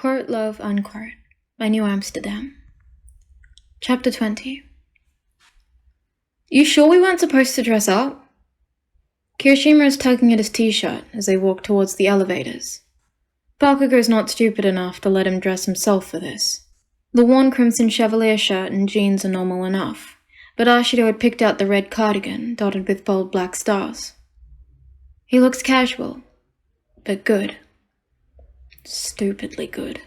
Quote Love Unquote by New Amsterdam. Chapter 20. You sure we weren't supposed to dress up? Kirishima is tugging at his t-shirt as they walk towards the elevators. Bakugou's not stupid enough to let him dress himself for this. The worn crimson Chevalier shirt and jeans are normal enough, but Ashido had picked out the red cardigan dotted with bold black stars. He looks casual, but good. Stupidly good.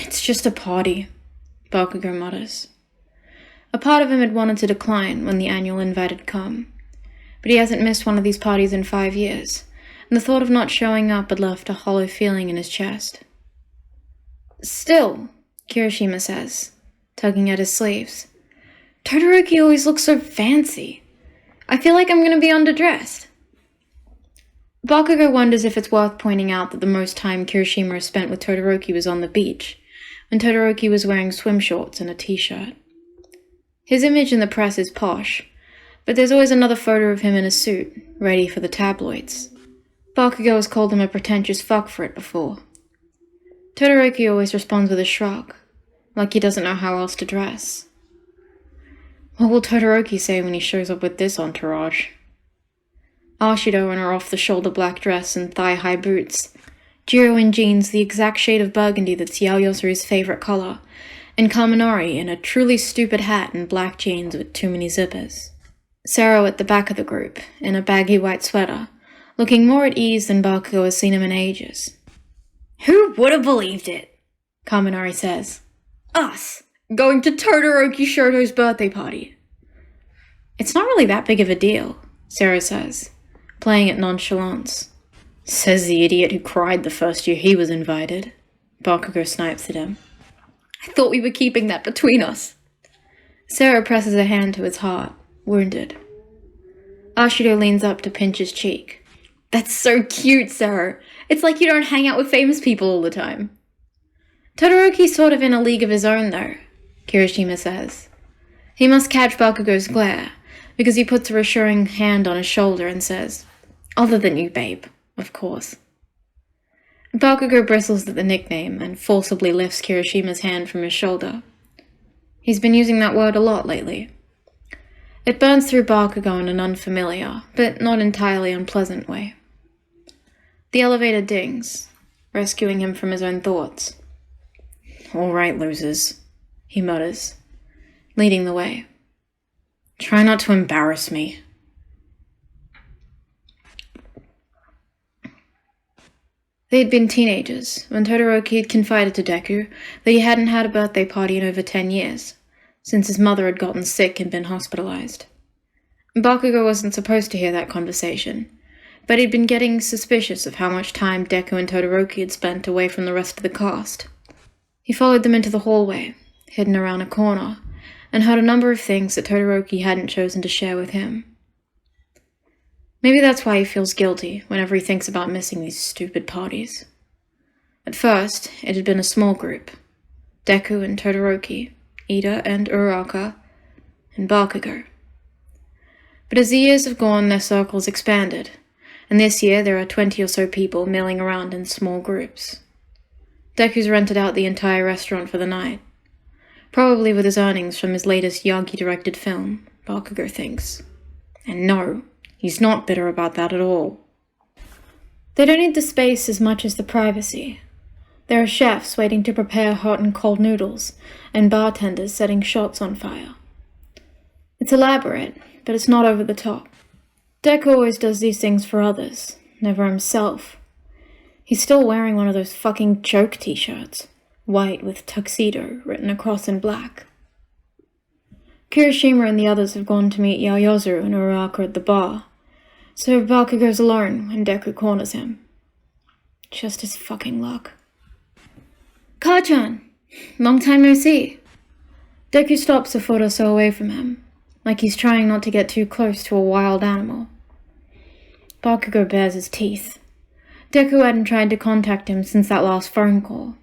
It's just a party, Bakugou mutters. A part of him had wanted to decline when the annual invite had come, but he hasn't missed one of these parties in 5 years, and the thought of not showing up had left a hollow feeling in his chest. Still, Kirishima says, tugging at his sleeves, Todoroki always looks so fancy. I feel like I'm going to be underdressed. Bakugou wonders if it's worth pointing out that the most time Kirishima has spent with Todoroki was on the beach, when Todoroki was wearing swim shorts and a t-shirt. His image in the press is posh, but there's always another photo of him in a suit, ready for the tabloids. Bakugou has called him a pretentious fuck for it before. Todoroki always responds with a shrug, like he doesn't know how else to dress. What will Todoroki say when he shows up with this entourage? Ashido in her off-the-shoulder black dress and thigh-high boots, Jiro in jeans the exact shade of burgundy that's Yaoyoro's favorite color, and Kaminari in a truly stupid hat and black jeans with too many zippers. Sero at the back of the group, in a baggy white sweater, looking more at ease than Bakugou has seen him in ages. Who would have believed it? Kaminari says. Us! Going to Todoroki Shoto's birthday party. It's not really that big of a deal, Sero says, playing at nonchalance. Says the idiot who cried the first year he was invited. Bakugou snipes at him. I thought we were keeping that between us. Sero presses a hand to his heart, wounded. Ashido leans up to pinch his cheek. That's so cute, Sero. It's like you don't hang out with famous people all the time. Todoroki's sort of in a league of his own, though, Kirishima says. He must catch Bakugou's glare, because he puts a reassuring hand on his shoulder and says, Other than you, babe, of course. Bakugou bristles at the nickname and forcibly lifts Kirishima's hand from his shoulder. He's been using that word a lot lately. It burns through Bakugou in an unfamiliar, but not entirely unpleasant way. The elevator dings, rescuing him from his own thoughts. All right, losers, he mutters, leading the way. Try not to embarrass me. They had been teenagers when Todoroki had confided to Deku that he hadn't had a birthday party in over 10 years, since his mother had gotten sick and been hospitalized. Bakugou wasn't supposed to hear that conversation, but he'd been getting suspicious of how much time Deku and Todoroki had spent away from the rest of the cast. He followed them into the hallway, hidden around a corner, and heard a number of things that Todoroki hadn't chosen to share with him. Maybe that's why he feels guilty whenever he thinks about missing these stupid parties. At first, it had been a small group. Deku and Todoroki, Ida and Uraraka, and Bakugou. But as the years have gone, their circles expanded, and this year there are 20 or so people milling around in small groups. Deku's rented out the entire restaurant for the night, probably with his earnings from his latest Yagi-directed film, Bakugou thinks. And no, he's not bitter about that at all. They don't need the space as much as the privacy. There are chefs waiting to prepare hot and cold noodles, and bartenders setting shots on fire. It's elaborate, but it's not over the top. Deku always does these things for others, never himself. He's still wearing one of those fucking joke t-shirts, white with tuxedo written across in black. Kirishima and the others have gone to meet Yaoyoro and Uraraka at the bar, so Bakugou's alone when Deku corners him. Just his fucking luck. Ka-chan! Long time no see. Deku stops a foot or so away from him, like he's trying not to get too close to a wild animal. Bakugou bares his teeth. Deku hadn't tried to contact him since that last phone call,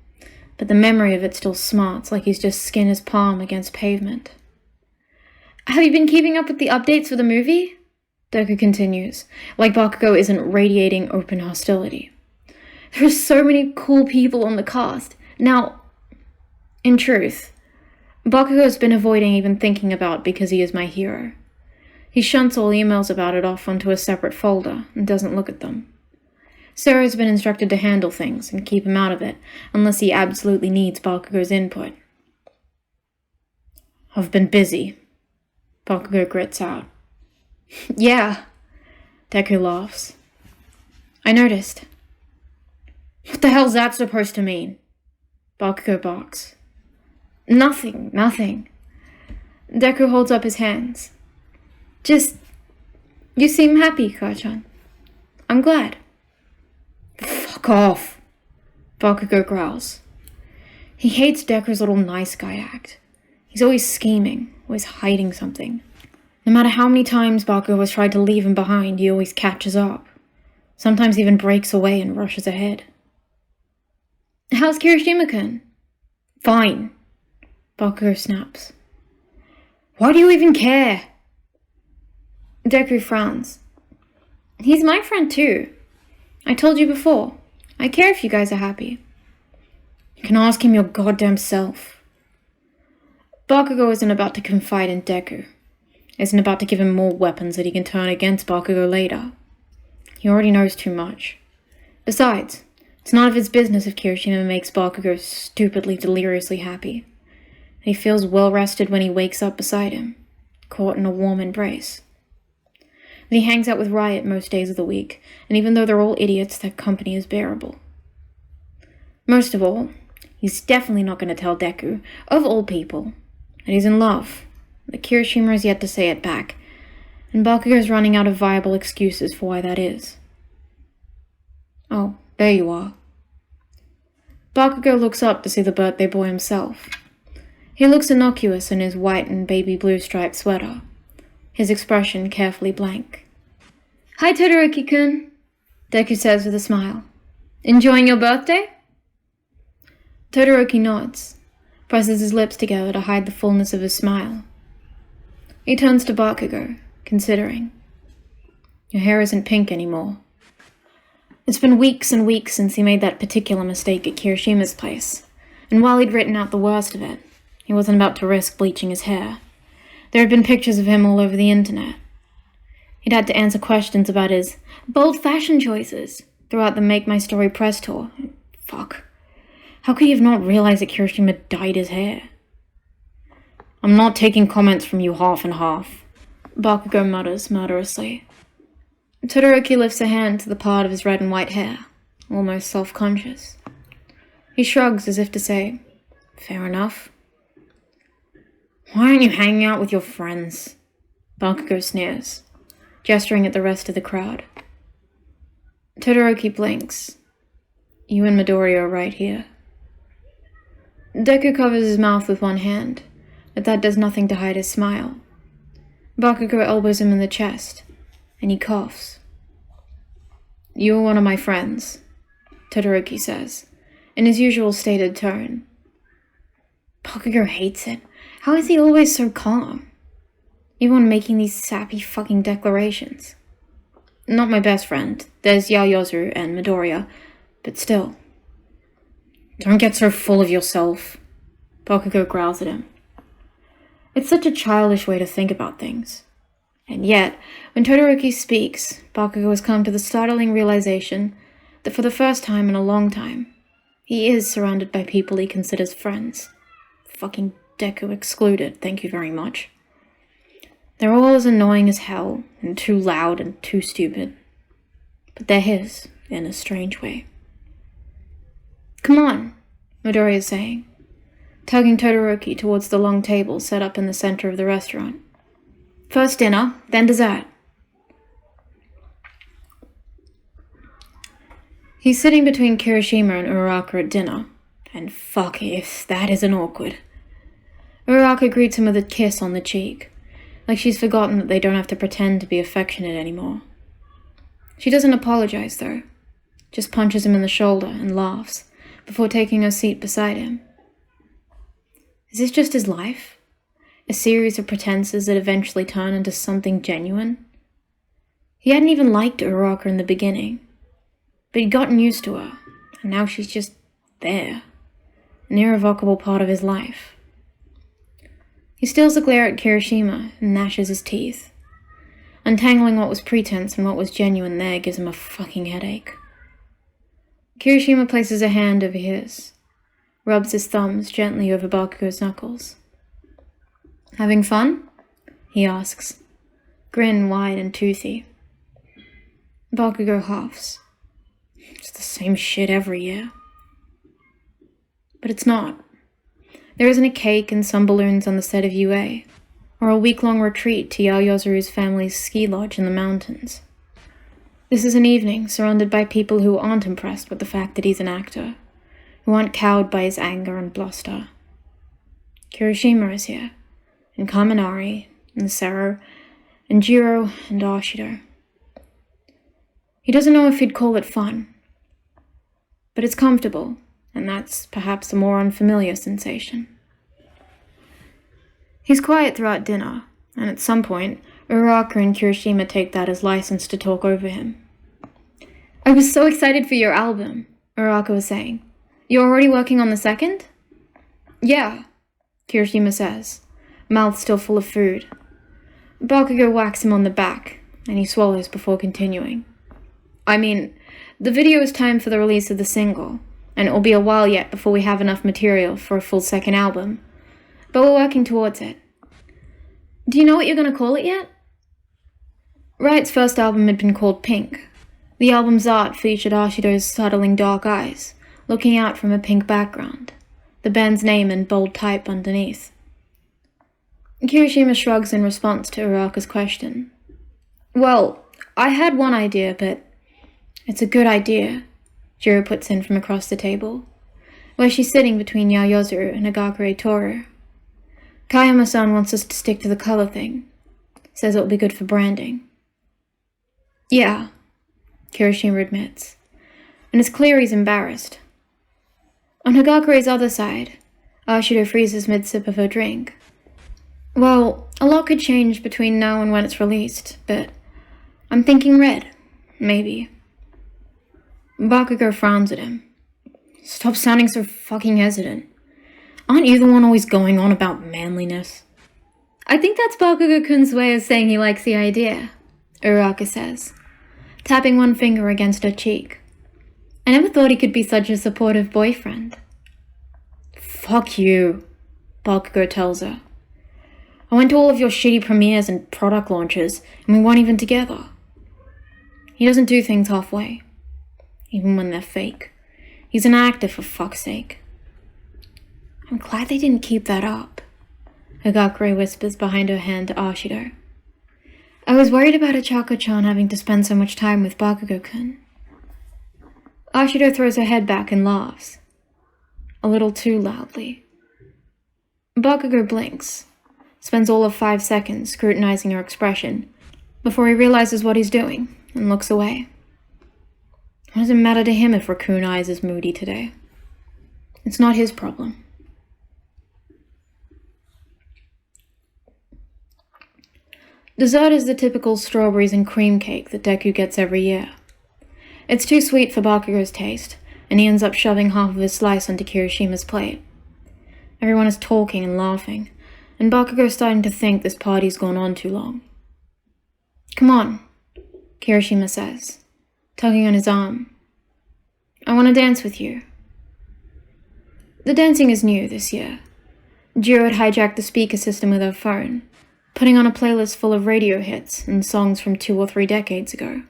but the memory of it still smarts like he's just skinned his palm against pavement. Have you been keeping up with the updates for the movie? Deku continues, like Bakugou isn't radiating open hostility. There are so many cool people on the cast. Now, in truth, Bakugou has been avoiding even thinking about because he is my hero. He shunts all emails about it off onto a separate folder and doesn't look at them. Sero has been instructed to handle things and keep him out of it unless he absolutely needs Bakugou's input. I've been busy, Bakugou grits out. Yeah, Deku laughs. I noticed. What the hell's that supposed to mean? Bakugou barks. Nothing. Deku holds up his hands. Just, you seem happy, Kachan. I'm glad. Fuck off, Bakugou growls. He hates Deku's little nice guy act. He's always scheming, always hiding something. No matter how many times Bakugou has tried to leave him behind, he always catches up. Sometimes even breaks away and rushes ahead. How's Kirishima-kun? Fine, Bakugou snaps. Why do you even care? Deku frowns. He's my friend too. I told you before. I care if you guys are happy. You can ask him your goddamn self. Bakugou isn't about to confide in Deku. Isn't about to give him more weapons that he can turn against Bakugou later. He already knows too much. Besides, it's none of his business if Kirishima makes Bakugou stupidly, deliriously happy. And he feels well rested when he wakes up beside him, caught in a warm embrace. And he hangs out with Riot most days of the week, and even though they're all idiots, their company is bearable. Most of all, he's definitely not going to tell Deku, of all people, that he's in love. But Kirishima has yet to say it back, and Bakugou's running out of viable excuses for why that is. Oh, there you are. Bakugou looks up to see the birthday boy himself. He looks innocuous in his white and baby blue striped sweater, his expression carefully blank. Hi, Todoroki-kun, Deku says with a smile. Enjoying your birthday? Todoroki nods, presses his lips together to hide the fullness of his smile. He turns to Bakugou, considering. Your hair isn't pink anymore. It's been weeks and weeks since he made that particular mistake at Kirishima's place, and while he'd written out the worst of it, he wasn't about to risk bleaching his hair. There had been pictures of him all over the internet. He'd had to answer questions about his bold fashion choices throughout the Make My Story press tour. Fuck. How could he have not realized that Kirishima dyed his hair? I'm not taking comments from you half and half, Bakugou mutters murderously. Todoroki lifts a hand to the part of his red and white hair, almost self-conscious. He shrugs as if to say, fair enough. Why aren't you hanging out with your friends? Bakugou sneers, gesturing at the rest of the crowd. Todoroki blinks. You and Midori are right here. Deku covers his mouth with one hand, but that does nothing to hide his smile. Bakugou elbows him in the chest, and he coughs. You're one of my friends, Todoroki says, in his usual stated tone. Bakugou hates it. How is he always so calm? Even when making these sappy fucking declarations. Not my best friend. There's Yaoyorozu and Midoriya, but still. Don't get so full of yourself, Bakugou growls at him. It's such a childish way to think about things. And yet, when Todoroki speaks, Bakugou has come to the startling realization that for the first time in a long time, he is surrounded by people he considers friends. Fucking Deku excluded, thank you very much. They're all as annoying as hell, and too loud and too stupid. But they're his, in a strange way. Come on, Midori is saying, tugging Todoroki towards the long table set up in the center of the restaurant. First dinner, then dessert. He's sitting between Kirishima and Uraraka at dinner, and fuck if that isn't awkward. Uraraka greets him with a kiss on the cheek, like she's forgotten that they don't have to pretend to be affectionate anymore. She doesn't apologize, though, just punches him in the shoulder and laughs, before taking her seat beside him. Is this just his life? A series of pretenses that eventually turn into something genuine? He hadn't even liked Uraraka in the beginning, but he'd gotten used to her, and now she's just there, an irrevocable part of his life. He steals a glare at Kirishima and gnashes his teeth. Untangling what was pretense and what was genuine there gives him a fucking headache. Kirishima places a hand over his, rubs his thumbs gently over Bakugou's knuckles. "Having fun?" he asks, grin wide and toothy. Bakugou huffs. It's the same shit every year. But it's not. There isn't a cake and some balloons on the set of UA, or a week-long retreat to Yaoyoro's family's ski lodge in the mountains. This is an evening surrounded by people who aren't impressed with the fact that he's an actor, who aren't cowed by his anger and bluster. Kirishima is here, and Kaminari, and Sero, and Jiro, and Ashido. He doesn't know if he'd call it fun, but it's comfortable, and that's perhaps a more unfamiliar sensation. He's quiet throughout dinner, and at some point, Uraraka and Kirishima take that as license to talk over him. "I was so excited for your album," Uraraka was saying. "You're already working on the second?" "Yeah," Kirishima says, mouth still full of food. Bakugou whacks him on the back, and he swallows before continuing. "I mean, the video is timed for the release of the single, and it'll be a while yet before we have enough material for a full second album. But we're working towards it. Do you know what you're going to call it yet?" Riot's first album had been called Pink. The album's art featured Ashido's startling dark eyes, looking out from a pink background, the band's name in bold type underneath. Kirishima shrugs in response to Uraraka's question. "Well, I had one idea, but it's a good idea," Jiro puts in from across the table, where she's sitting between Yaoyoro and Hagakure Toru. "Kayama-san wants us to stick to the color thing. Says it'll be good for branding." "Yeah," Kirishima admits, and it's clear he's embarrassed. On Hagakure's other side, Ashido freezes mid-sip of her drink. "Well, a lot could change between now and when it's released, but I'm thinking red, maybe." Bakugou frowns at him. "Stop sounding so fucking hesitant. Aren't you the one always going on about manliness?" "I think that's Bakugou-kun's way of saying he likes the idea," Uraraka says, tapping one finger against her cheek. "I never thought he could be such a supportive boyfriend." "Fuck you," Bakugou tells her. "I went to all of your shitty premieres and product launches, and we weren't even together." He doesn't do things halfway, even when they're fake. He's an actor, for fuck's sake. "I'm glad they didn't keep that up," Hagakure whispers behind her hand to Ashido. "I was worried about Ochako-chan having to spend so much time with Bakugou-kun." Ashido throws her head back and laughs, a little too loudly. Bakugou blinks, spends all of 5 seconds scrutinizing her expression, before he realizes what he's doing and looks away. What does it matter to him if Raccoon Eyes is moody today? It's not his problem. Dessert is the typical strawberries and cream cake that Deku gets every year. It's too sweet for Bakugou's taste, and he ends up shoving half of his slice onto Kirishima's plate. Everyone is talking and laughing, and Bakugou's starting to think this party's gone on too long. "Come on," Kirishima says, tugging on his arm. "I want to dance with you." The dancing is new this year. Jiro had hijacked the speaker system with her phone, putting on a playlist full of radio hits and songs from 2 or 3 decades ago.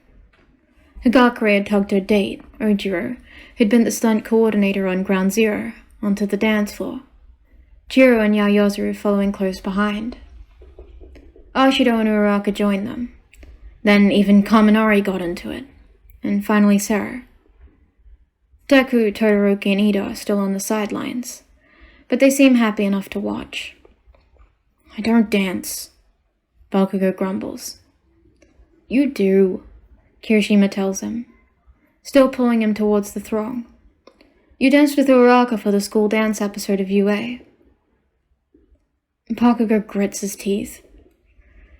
Hagakure had tugged her date, Eijirou, who'd been the stunt coordinator on Ground Zero, onto the dance floor. Jiro and Yaoyoro following close behind. Ashido and Uraraka joined them. Then even Kaminari got into it, and finally Sero. Deku, Todoroki, and Ida are still on the sidelines, but they seem happy enough to watch. "I don't dance," Bakugou grumbles. "You do," Kirishima tells him, still pulling him towards the throng. "You danced with Uraraka for the school dance episode of UA." Bakugou grits his teeth.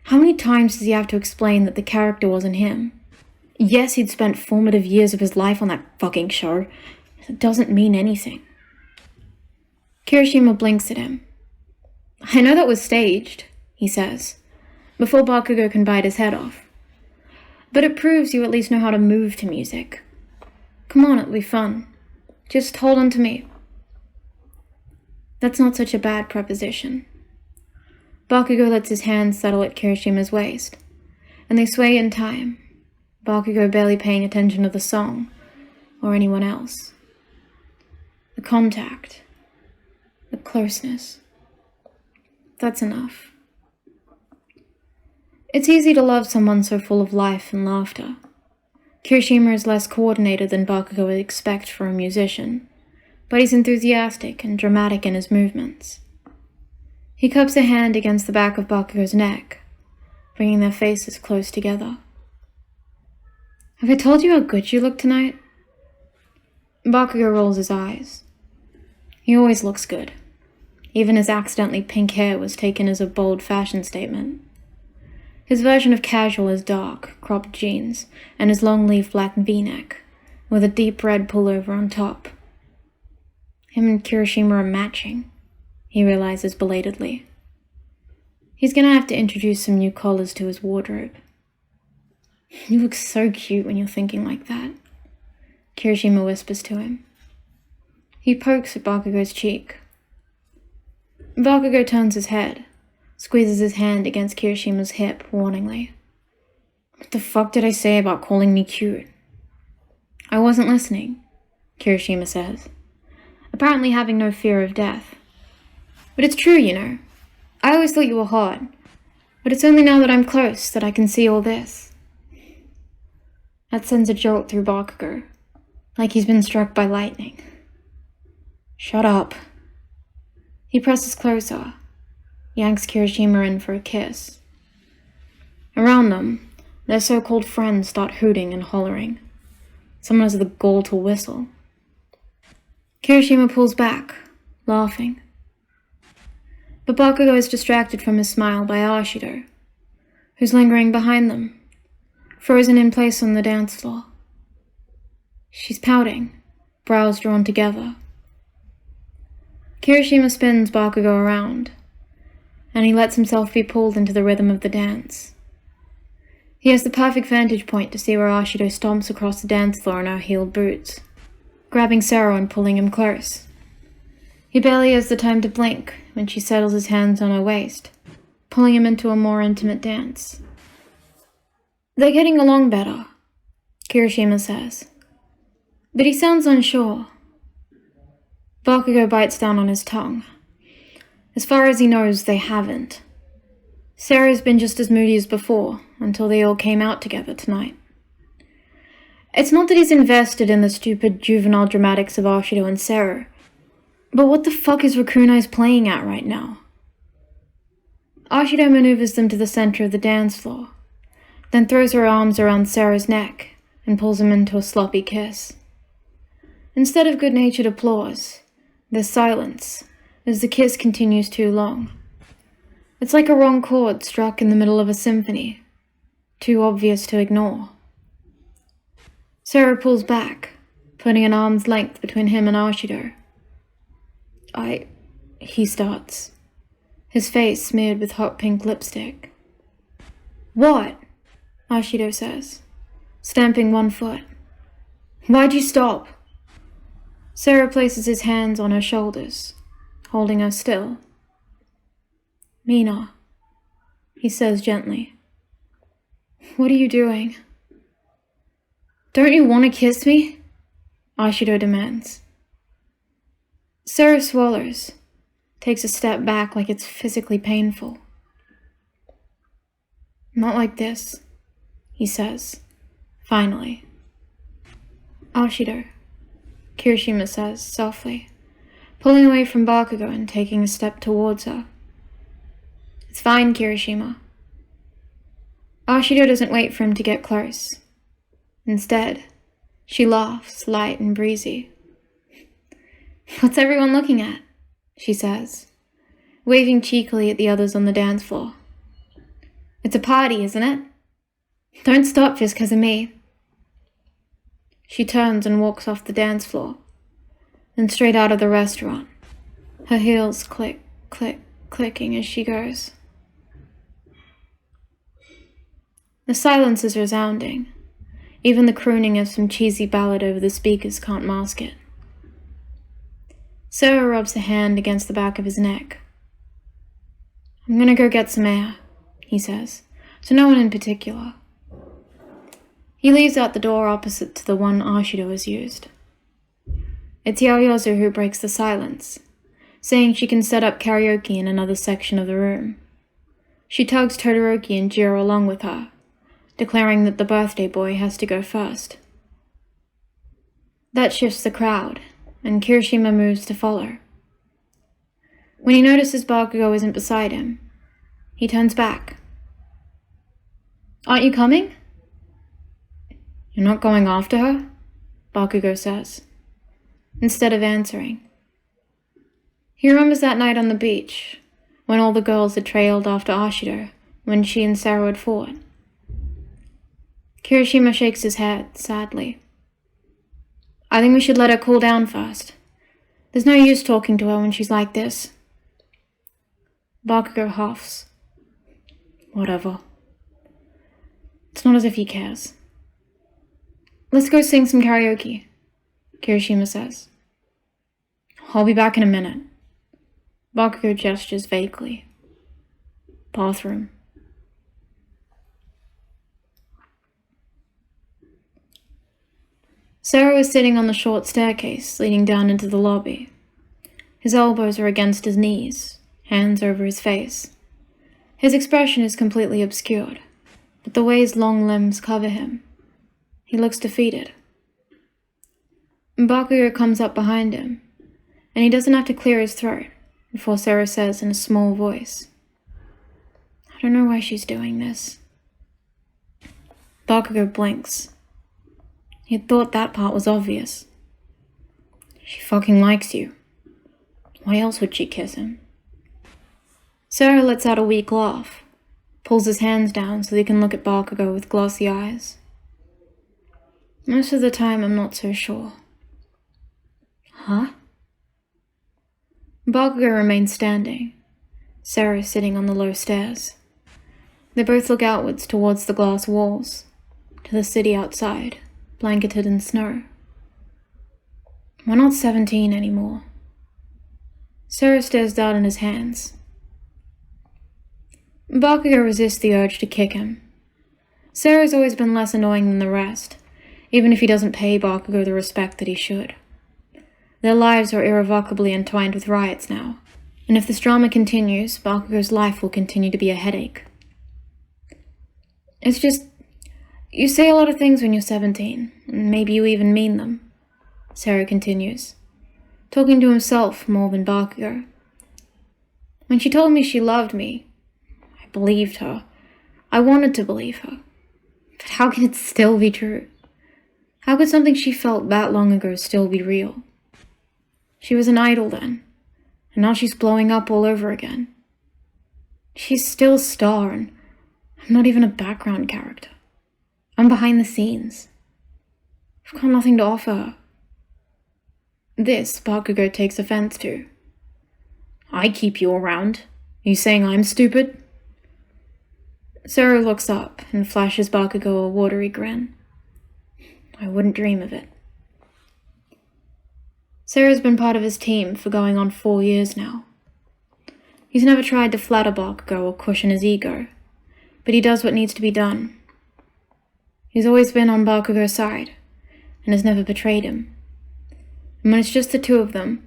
How many times does he have to explain that the character wasn't him? Yes, he'd spent formative years of his life on that fucking show. It doesn't mean anything. Kirishima blinks at him. I know that was staged, he says, before Bakugou can bite his head off. But it proves you at least know how to move to music. Come on, it'll be fun. Just hold on to me. That's not such a bad proposition. Bakugou lets his hands settle at Kirishima's waist, and they sway in time, Bakugou barely paying attention to the song, or anyone else. The contact, the closeness. That's enough. It's easy to love someone so full of life and laughter. Kirishima is less coordinated than Bakugou would expect for a musician, but he's enthusiastic and dramatic in his movements. He cups a hand against the back of Bakugou's neck, bringing their faces close together. Have I told you how good you look tonight? Bakugou rolls his eyes. He always looks good. Even his accidentally pink hair was taken as a bold fashion statement. His version of casual is dark, cropped jeans, and his long-sleeved black v-neck, with a deep red pullover on top. Him and Kirishima are matching, he realizes belatedly. He's gonna have to introduce some new collars to his wardrobe. You look so cute when you're thinking like that, Kirishima whispers to him. He pokes at Bakugou's cheek. Bakugou turns his head, squeezes his hand against Kirishima's hip warningly. What the fuck did I say about calling me cute? I wasn't listening, Kirishima says, apparently having no fear of death. But it's true, you know. I always thought you were hot, but it's only now that I'm close that I can see all this. That sends a jolt through Bakugou, like he's been struck by lightning. Shut up. He presses closer, yanks Kirishima in for a kiss. Around them, their so-called friends start hooting and hollering. Someone has the gall to whistle. Kirishima pulls back, laughing. But Bakugou is distracted from his smile by Ashido, who's lingering behind them, frozen in place on the dance floor. She's pouting, brows drawn together. Kirishima spins Bakugou around, and he lets himself be pulled into the rhythm of the dance. He has the perfect vantage point to see where Ashido stomps across the dance floor in her heeled boots, grabbing Sero and pulling him close. He barely has the time to blink when she settles his hands on her waist, pulling him into a more intimate dance. They're getting along better, Kirishima says, but he sounds unsure. Bakugou bites down on his tongue. As far as he knows, they haven't. Sero's been just as moody as before, until they all came out together tonight. It's not that he's invested in the stupid juvenile dramatics of Ashido and Sero, but what the fuck is Rakunai's playing at right now? Ashido maneuvers them to the center of the dance floor, then throws her arms around Sero's neck and pulls him into a sloppy kiss. Instead of good-natured applause, there's silence as the kiss continues too long. It's like a wrong chord struck in the middle of a symphony, too obvious to ignore. Sero pulls back, putting an arm's length between him and Ashido. He starts, his face smeared with hot pink lipstick. What? Ashido says, stamping one foot. Why'd you stop? Sero places his hands on her shoulders, holding her still. Mina, he says gently. What are you doing? Don't you want to kiss me? Ashido demands. Sero swallows, takes a step back like it's physically painful. Not like this, he says, finally. Ashido, Kirishima says softly, pulling away from Bakugou and taking a step towards her. It's fine, Kirishima. Ashido doesn't wait for him to get close. Instead, she laughs, light and breezy. What's everyone looking at? She says, waving cheekily at the others on the dance floor. It's a party, isn't it? Don't stop just 'cause of me. She turns and walks off the dance floor, then straight out of the restaurant, her heels click, click, clicking as she goes. The silence is resounding. Even the crooning of some cheesy ballad over the speakers can't mask it. Sero rubs a hand against the back of his neck. "I'm gonna go get some air," he says, to no one in particular. He leaves out the door opposite to the one Ashido has used. It's Yaoyozu who breaks the silence, saying she can set up karaoke in another section of the room. She tugs Todoroki and Jiro along with her, declaring that the birthday boy has to go first. That shifts the crowd, and Kirishima moves to follow. When he notices Bakugou isn't beside him, he turns back. "Aren't you coming?" "You're not going after her?" Bakugou says, instead of answering. He remembers that night on the beach, when all the girls had trailed after Ashido, when she and Sero had fought. Kirishima shakes his head, sadly. "I think we should let her cool down first. There's no use talking to her when she's like this." Bakugou huffs. "Whatever. It's not as if he cares." "Let's go sing some karaoke," Kirishima says. "I'll be back in a minute." Bakugou gestures vaguely. Bathroom. Sero is sitting on the short staircase leading down into the lobby. His elbows are against his knees, hands over his face. His expression is completely obscured, but the way his long limbs cover him, he looks defeated. Bakugou comes up behind him, and he doesn't have to clear his throat before Sero says in a small voice, "I don't know why she's doing this." Bakugou blinks. He had thought that part was obvious. She fucking likes you. Why else would she kiss him? Sero lets out a weak laugh, pulls his hands down so he can look at Bakugou with glossy eyes. Most of the time, I'm not so sure. Huh? Bakugou remains standing, Sero sitting on the low stairs. They both look outwards towards the glass walls, to the city outside, blanketed in snow. We're not 17 anymore. Sero stares down at his hands. Bakugou resists the urge to kick him. Sero's always been less annoying than the rest, even if he doesn't pay Bakugou the respect that he should. Their lives are irrevocably entwined with Riot's now, and if this drama continues, Bakugou's life will continue to be a headache. It's just, you say a lot of things when you're 17, and maybe you even mean them, Sero continues, talking to himself more than Bakugou. When she told me she loved me, I believed her. I wanted to believe her. But how can it still be true? How could something she felt that long ago still be real? She was an idol then, and now she's blowing up all over again. She's still a star, and I'm not even a background character. I'm behind the scenes. I've got nothing to offer her. This Bakugou takes offense to. I keep you around. Are you saying I'm stupid? Sero looks up and flashes Bakugou a watery grin. I wouldn't dream of it. Sero's been part of his team for going on 4 years now. He's never tried to flatter Bakugou or cushion his ego, but he does what needs to be done. He's always been on Bakugou's side, and has never betrayed him. And when it's just the two of them,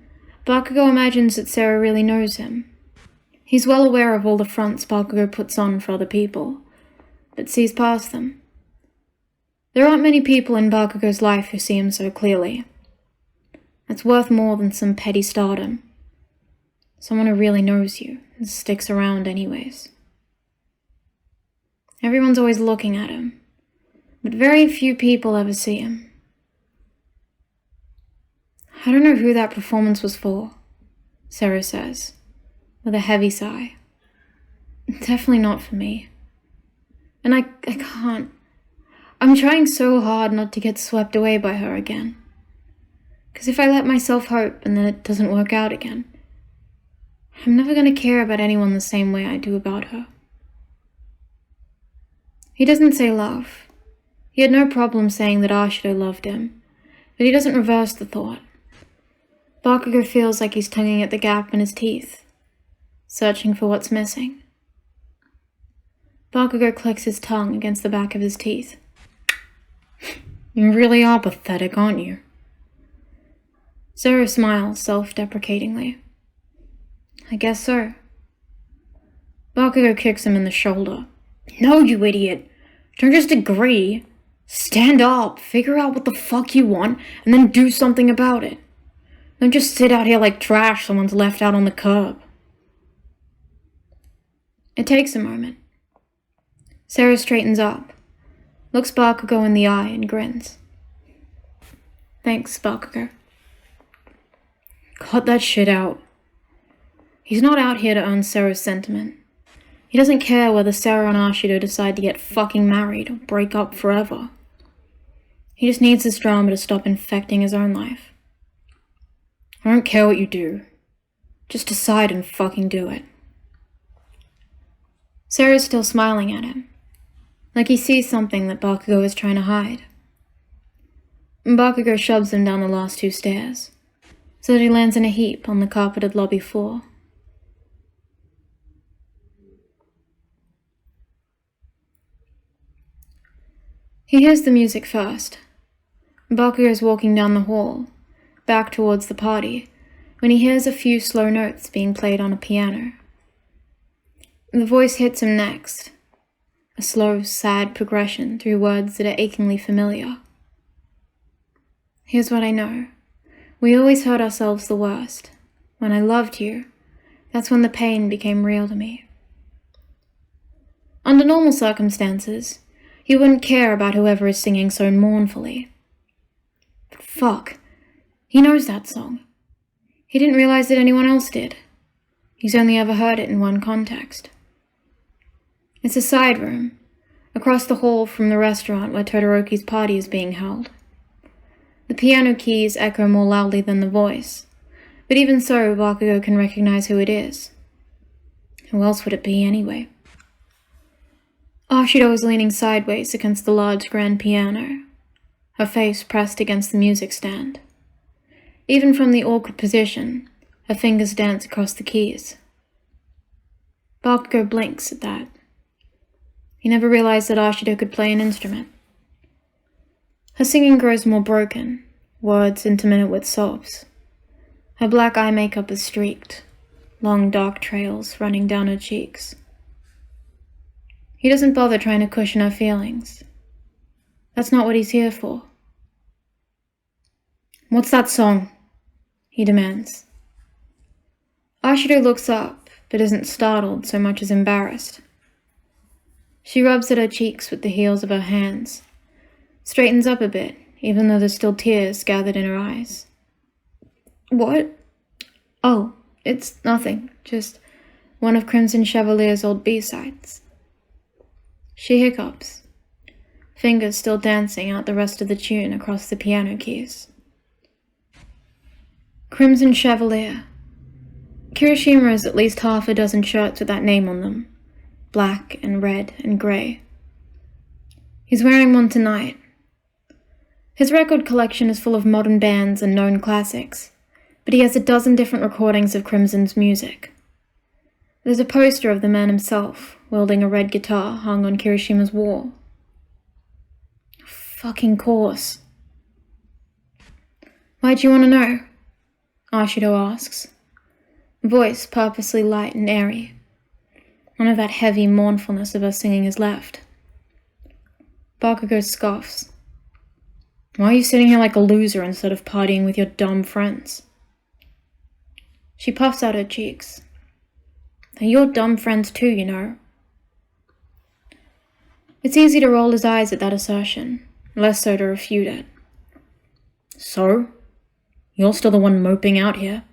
Bakugou imagines that Sero really knows him. He's well aware of all the fronts Bakugou puts on for other people, but sees past them. There aren't many people in Bakugou's life who see him so clearly. It's worth more than some petty stardom. Someone who really knows you and sticks around anyways. Everyone's always looking at him, but very few people ever see him. I don't know who that performance was for, Sero says, with a heavy sigh. Definitely not for me. And I can't. I'm trying so hard not to get swept away by her again. Because if I let myself hope and then it doesn't work out again, I'm never going to care about anyone the same way I do about her. He doesn't say love. He had no problem saying that Ashido loved him, but he doesn't reverse the thought. Bakugou feels like he's tugging at the gap in his teeth, searching for what's missing. Bakugou clicks his tongue against the back of his teeth. You really are pathetic, aren't you? Sero smiles self-deprecatingly. I guess so. Bakugou kicks him in the shoulder. No, you idiot! Don't just agree. Stand up, figure out what the fuck you want, and then do something about it. Don't just sit out here like trash someone's left out on the curb. It takes a moment. Sero straightens up, looks Bakugou in the eye and grins. Thanks, Bakugou. Cut that shit out. He's not out here to earn Sero's sentiment. He doesn't care whether Sero and Ashido decide to get fucking married or break up forever. He just needs this drama to stop infecting his own life. I don't care what you do. Just decide and fucking do it. Sero's still smiling at him, like he sees something that Bakugou is trying to hide. Bakugou shoves him down the last 2 stairs, so that he lands in a heap on the carpeted lobby floor. He hears the music first. Bakugou is walking down the hall, back towards the party, when he hears a few slow notes being played on a piano. The voice hits him next, a slow, sad progression through words that are achingly familiar. Here's what I know. We always hurt ourselves the worst. When I loved you, that's when the pain became real to me. Under normal circumstances, he wouldn't care about whoever is singing so mournfully. But fuck, he knows that song. He didn't realize that anyone else did. He's only ever heard it in one context. It's a side room, across the hall from the restaurant where Todoroki's party is being held. The piano keys echo more loudly than the voice, but even so, Bakugou can recognize who it is. Who else would it be anyway? Ashido is leaning sideways against the large grand piano, her face pressed against the music stand. Even from the awkward position, her fingers dance across the keys. Bakugou blinks at that. He never realized that Ashido could play an instrument. Her singing grows more broken, words intermittent with sobs. Her black eye makeup is streaked, long dark trails running down her cheeks. He doesn't bother trying to cushion her feelings. That's not what he's here for. What's that song? He demands. Ashido looks up, but isn't startled so much as embarrassed. She rubs at her cheeks with the heels of her hands, straightens up a bit, even though there's still tears gathered in her eyes. What? Oh, it's nothing, just one of Crimson Chevalier's old B-sides. She hiccups, fingers still dancing out the rest of the tune across the piano keys. Crimson Chevalier. Kirishima has at least half a dozen shirts with that name on them, black and red and grey. He's wearing one tonight. His record collection is full of modern bands and known classics, but he has a dozen different recordings of Crimson's music. There's a poster of the man himself, wielding a red guitar hung on Kirishima's wall. Fucking course. Why'd you want to know? Ashido asks, voice purposely light and airy. None of that heavy mournfulness of her singing is left. Bakugou scoffs. Why are you sitting here like a loser instead of partying with your dumb friends? She puffs out her cheeks. They're your dumb friends too, you know. It's easy to roll his eyes at that assertion, less so to refute it. So? You're still the one moping out here?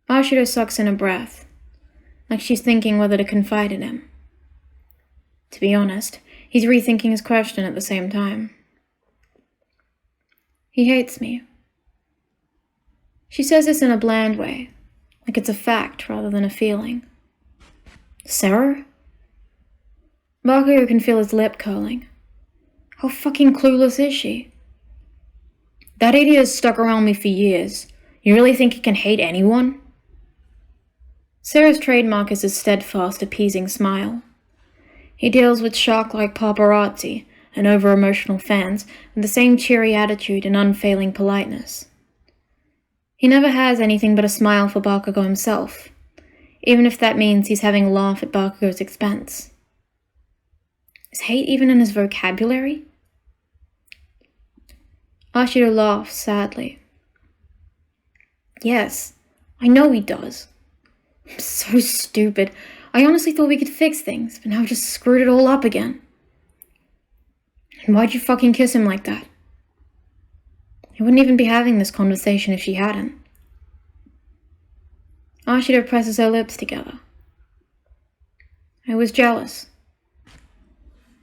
Ashido sucks in a breath, like she's thinking whether to confide in him. To be honest, he's rethinking his question at the same time. He hates me. She says this in a bland way, like it's a fact rather than a feeling. Sero? Bakugou can feel his lip curling. How fucking clueless is she? That idiot has stuck around me for years. You really think he can hate anyone? Sero's trademark is his steadfast, appeasing smile. He deals with shark-like paparazzi and over-emotional fans with the same cheery attitude and unfailing politeness. He never has anything but a smile for Bakugou himself, even if that means he's having a laugh at Bakugou's expense. Is hate even in his vocabulary? Ashido laughs sadly. Yes, I know he does. I'm so stupid. I honestly thought we could fix things, but now I've just screwed it all up again. And why'd you fucking kiss him like that? He wouldn't even be having this conversation if she hadn't. Ashido presses her lips together. I was jealous.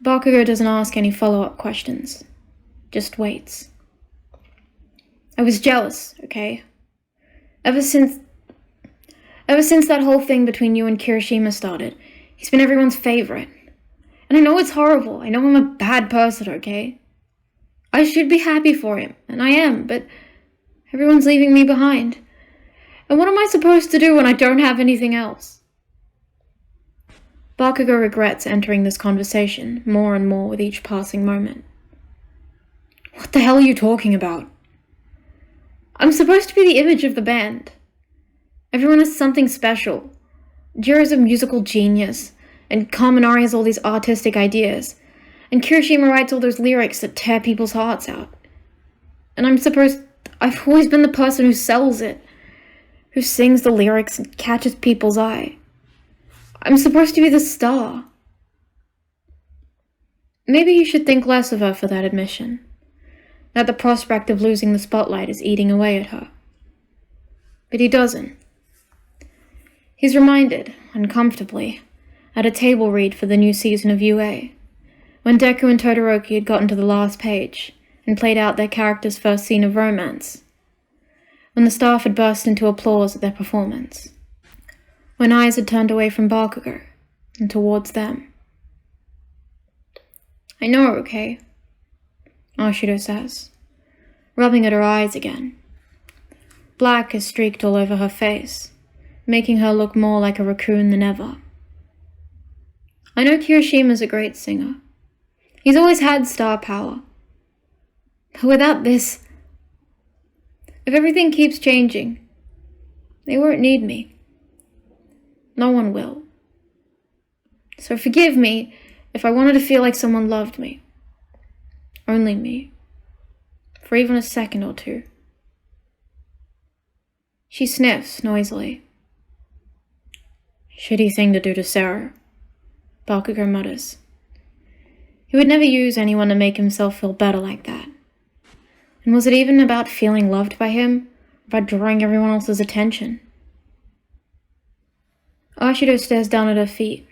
Bakugou doesn't ask any follow-up questions, just waits. I was jealous, okay? Ever since that whole thing between you and Kirishima started, he's been everyone's favorite. And I know it's horrible. I know I'm a bad person, okay? I should be happy for him, and I am, but everyone's leaving me behind. And what am I supposed to do when I don't have anything else? Bakugou regrets entering this conversation more and more with each passing moment. What the hell are you talking about? I'm supposed to be the image of the band. Everyone is something special. Jiro's a musical genius, and Kaminari has all these artistic ideas, and Kirishima writes all those lyrics that tear people's hearts out. And I've always been the person who sells it, who sings the lyrics and catches people's eye. I'm supposed to be the star. Maybe you should think less of her for that admission, that the prospect of losing the spotlight is eating away at her. But he doesn't. He's reminded, uncomfortably, at a table read for the new season of UA, when Deku and Todoroki had gotten to the last page and played out their characters' first scene of romance, when the staff had burst into applause at their performance, when eyes had turned away from Bakugou and towards them. I know, okay? Ashido says, rubbing at her eyes again. Black is streaked all over her face, making her look more like a raccoon than ever. I know Kirishima's a great singer. He's always had star power. But without this, if everything keeps changing, they won't need me. No one will. So forgive me if I wanted to feel like someone loved me. Only me. For even a second or two. She sniffs noisily. Shitty thing to do to Sero, Bakugou mutters. He would never use anyone to make himself feel better like that. And was it even about feeling loved by him, or about drawing everyone else's attention? Ashido stares down at her feet,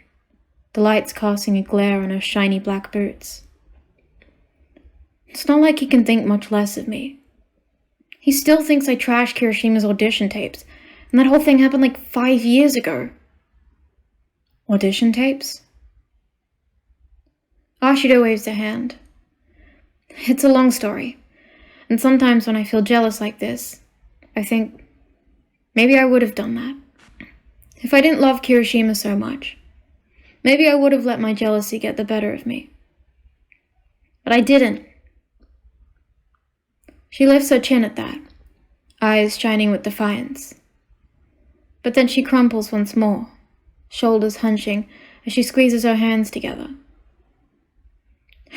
the lights casting a glare on her shiny black boots. It's not like he can think much less of me. He still thinks I trashed Kirishima's audition tapes, and that whole thing happened like 5 years ago. Audition tapes? Ashido waves a hand. It's a long story, and sometimes when I feel jealous like this, I think, maybe I would have done that. If I didn't love Kirishima so much, maybe I would have let my jealousy get the better of me. But I didn't. She lifts her chin at that, eyes shining with defiance. But then she crumples once more, shoulders hunching as she squeezes her hands together.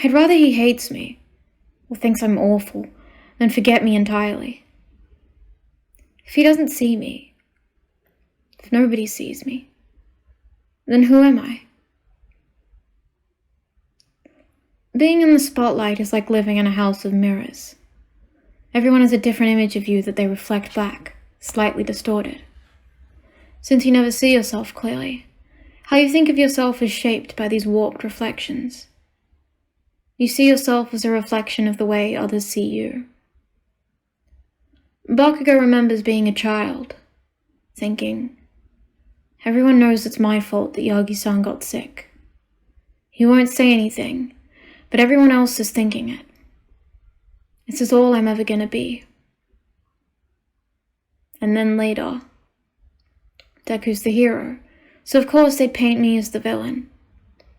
I'd rather he hates me, or thinks I'm awful, than forget me entirely. If he doesn't see me, if nobody sees me, then who am I? Being in the spotlight is like living in a house of mirrors. Everyone has a different image of you that they reflect back, slightly distorted. Since you never see yourself clearly, how you think of yourself is shaped by these warped reflections. You see yourself as a reflection of the way others see you. Bakugou remembers being a child, thinking, everyone knows it's my fault that Yagi-san got sick. He won't say anything, but everyone else is thinking it. This is all I'm ever gonna be. And then later, Deku's the hero, so of course they'd paint me as the villain.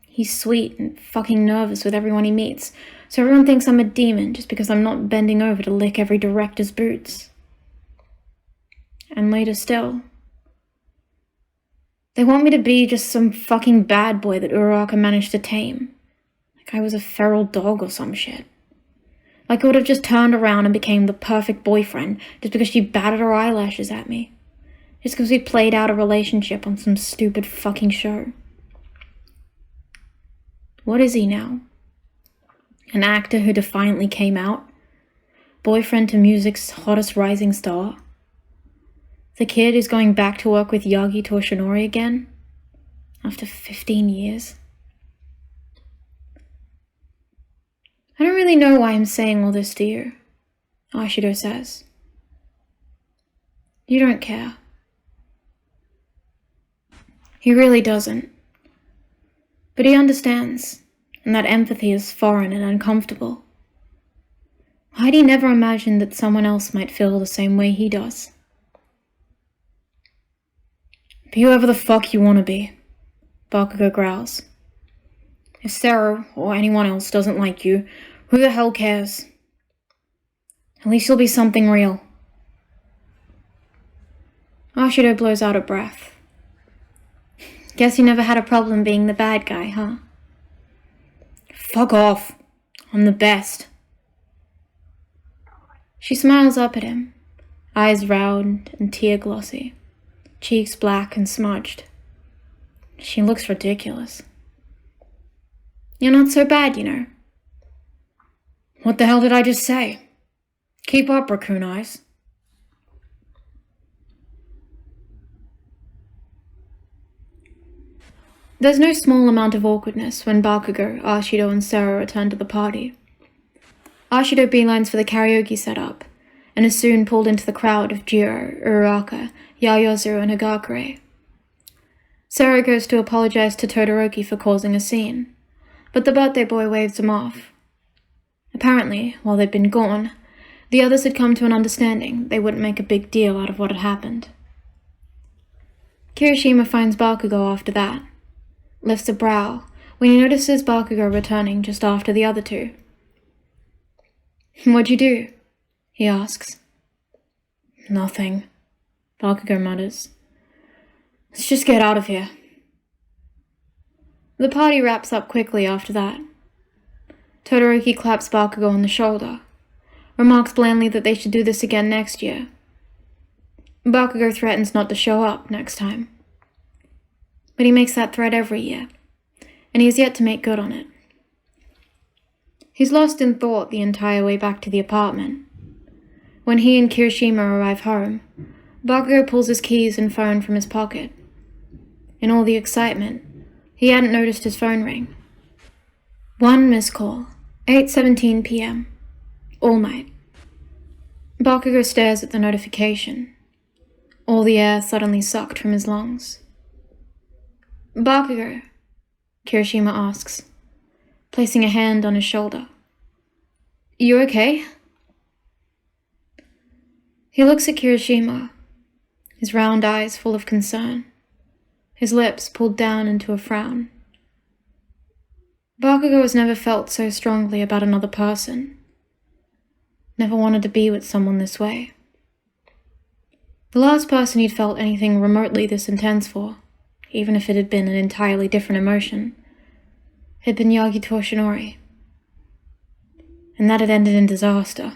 He's sweet and fucking nervous with everyone he meets, so everyone thinks I'm a demon just because I'm not bending over to lick every director's boots. And later still, they want me to be just some fucking bad boy that Uraraka managed to tame. Like I was a feral dog or some shit. Like I would have just turned around and became the perfect boyfriend just because she batted her eyelashes at me. Just because we played out a relationship on some stupid fucking show. What is he now? An actor who defiantly came out? Boyfriend to music's hottest rising star? The kid who's going back to work with Yagi Toshinori again? After 15 years? I don't really know why I'm saying all this to you, Ashido says. You don't care. He really doesn't. But he understands, and that empathy is foreign and uncomfortable. Why'd he never imagine that someone else might feel the same way he does? Be whoever the fuck you want to be, Bakugou growls. If Sero or anyone else doesn't like you, who the hell cares? At least you'll be something real. Ashido blows out a breath. Guess you never had a problem being the bad guy, huh? Fuck off. I'm the best. She smiles up at him, eyes round and tear-glossy, cheeks black and smudged. She looks ridiculous. You're not so bad, you know. What the hell did I just say? Keep up, raccoon eyes. There's no small amount of awkwardness when Bakugou, Ashido, and Sero return to the party. Ashido beelines for the karaoke setup, and is soon pulled into the crowd of Jiro, Uraraka, Yaoyorozu, and Hagakure. Sero goes to apologize to Todoroki for causing a scene, but the birthday boy waves him off. Apparently, while they'd been gone, the others had come to an understanding they wouldn't make a big deal out of what had happened. Kirishima finds Bakugou after that, lifts a brow when he notices Bakugou returning just after the other two. What'd you do? He asks. Nothing, Bakugou mutters. Let's just get out of here. The party wraps up quickly after that. Todoroki claps Bakugou on the shoulder, remarks blandly that they should do this again next year. Bakugou threatens not to show up next time. But he makes that threat every year, and he has yet to make good on it. He's lost in thought the entire way back to the apartment. When he and Kirishima arrive home, Bakugou pulls his keys and phone from his pocket. In all the excitement, he hadn't noticed his phone ring. 1 missed call, 8:17 p.m. All night. Bakugou stares at the notification. All the air suddenly sucked from his lungs. Bakugou, Kirishima asks, placing a hand on his shoulder. You okay? He looks at Kirishima, his round eyes full of concern, his lips pulled down into a frown. Bakugou has never felt so strongly about another person. Never wanted to be with someone this way. The last person he'd felt anything remotely this intense for, even if it had been an entirely different emotion, had been Yagi Toshinori. And that had ended in disaster.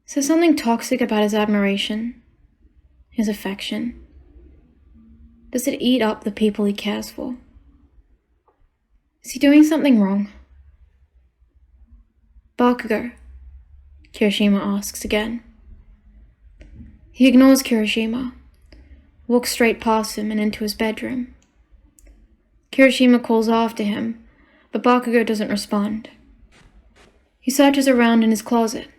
Is there something toxic about his admiration? His affection? Does it eat up the people he cares for? Is he doing something wrong? Bakugou, Kirishima asks again. He ignores Kirishima, walks straight past him and into his bedroom. Kirishima calls after him, but Bakugou doesn't respond. He searches around in his closet,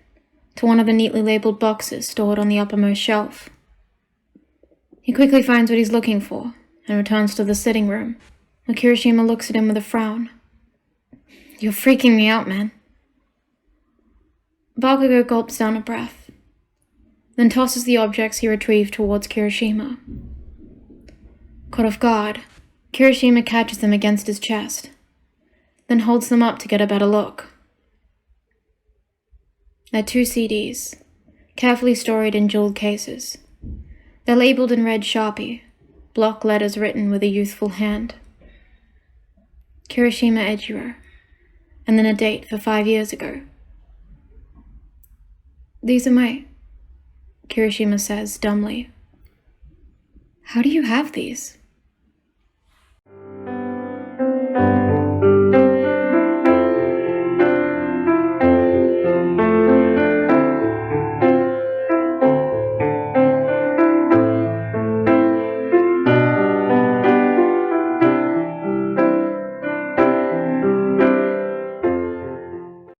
to one of the neatly labeled boxes stored on the uppermost shelf. He quickly finds what he's looking for and returns to the sitting room, where Kirishima looks at him with a frown. "You're freaking me out, man." Bakugou gulps down a breath, then tosses the objects he retrieved towards Kirishima. Caught off guard, Kirishima catches them against his chest, then holds them up to get a better look. They're 2 CDs, carefully stored in jeweled cases. They're labeled in red Sharpie, block letters written with a youthful hand. Kirishima Eijirou, and then a date for 5 years ago. "These are my," Kirishima says dumbly. "How do you have these?"